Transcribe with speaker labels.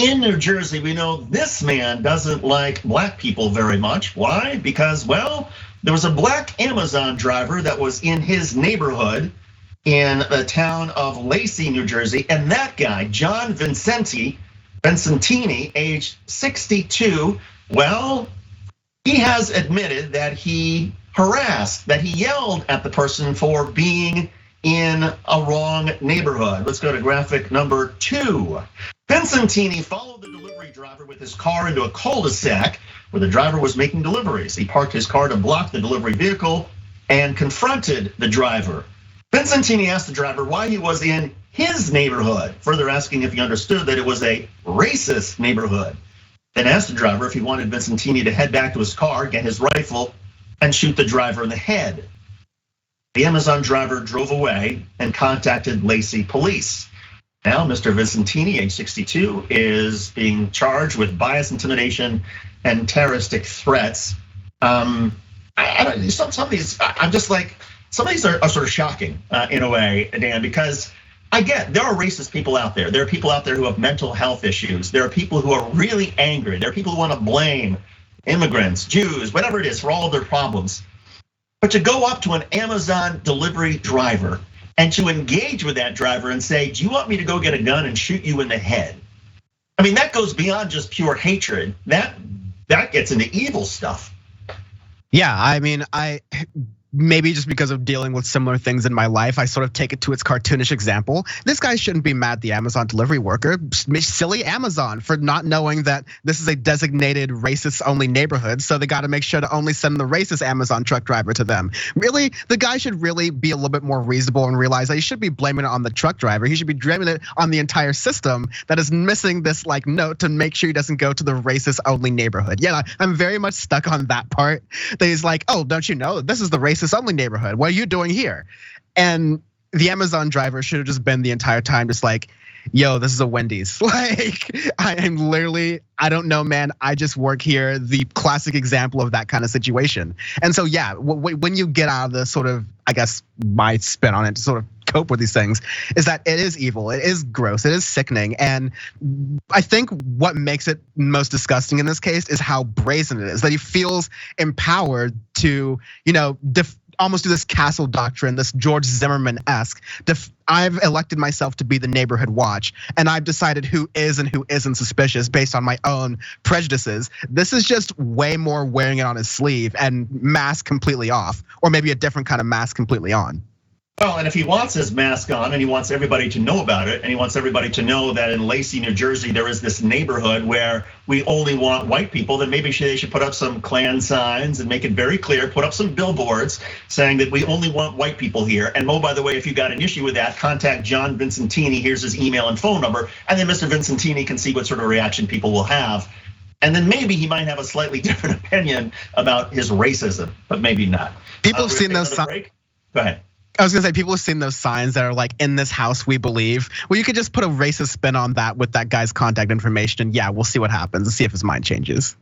Speaker 1: In New Jersey, we know this man doesn't like black people very much. Why? Because, well, there was a black Amazon driver that was in his neighborhood in the town of Lacey, New Jersey. And that guy, John Vincentini, age 62, well, he has admitted that he harassed, that he yelled at the person for being in a wrong neighborhood. Let's go to graphic number 2. Vincentini followed the delivery driver with his car into a cul-de-sac where the driver was making deliveries. He parked his car to block the delivery vehicle and confronted the driver. Vincentini asked the driver why he was in his neighborhood, further asking if he understood that it was a racist neighborhood. Then asked the driver if he wanted Vincentini to head back to his car, get his rifle, and shoot the driver in the head. The Amazon driver drove away and contacted Lacey police. Now, Mr. Vincentini, age 62, is being charged with bias, intimidation, and terroristic threats. Some of these, I'm just like, some of these are sort of shocking in a way, Dan, because I get there are racist people out there. There are people out there who have mental health issues. There are people who are really angry. There are people who want to blame immigrants, Jews, whatever it is, for all of their problems. But to go up to an Amazon delivery driver and to engage with that driver and say, do you want me to go get a gun and shoot you in the head? I mean, that goes beyond just pure hatred. That gets into evil stuff.
Speaker 2: Yeah, I mean, maybe just because of dealing with similar things in my life, I sort of take it to its cartoonish example. This guy shouldn't be mad at the Amazon delivery worker. Silly Amazon for not knowing that this is a designated racist only neighborhood. So they got to make sure to only send the racist Amazon truck driver to them. Really, the guy should really be a little bit more reasonable and realize that he should be blaming it on the truck driver. He should be blaming it on the entire system that is missing this like note to make sure he doesn't go to the racist only neighborhood. Yeah, I'm very much stuck on that part. That he's like, oh, don't you know this is the racist only neighborhood? What are you doing here? And the Amazon driver should have just been the entire time just like, yo, this is a Wendy's. Like, I don't know, man. I just work here. The classic example of that kind of situation. And so, yeah, when you get out of the sort of, I guess, my spin on it to sort of cope with these things is that it is evil, it is gross, it is sickening. And I think what makes it most disgusting in this case is how brazen it is, that he feels empowered to, almost do this castle doctrine, this George Zimmerman-esque. I've elected myself to be the neighborhood watch, and I've decided who is and who isn't suspicious based on my own prejudices. This is just way more wearing it on his sleeve and mask completely off, or maybe a different kind of mask completely on.
Speaker 1: Well, and if he wants his mask on and he wants everybody to know about it, and he wants everybody to know that in Lacey, New Jersey, there is this neighborhood where we only want white people, then maybe they should put up some Klan signs and make it very clear, put up some billboards saying that we only want white people here. And by the way, if you got an issue with that, contact John Vincentini, here's his email and phone number, and then Mr. Vincentini can see what sort of reaction people will have. And then maybe he might have a slightly different opinion about his racism, but maybe not.
Speaker 2: People have seen those signs.
Speaker 1: Go ahead.
Speaker 2: I was gonna say, people have seen those signs that are like, in this house we believe. Well, you could just put a racist spin on that with that guy's contact information, and yeah, we'll see what happens and see if his mind changes.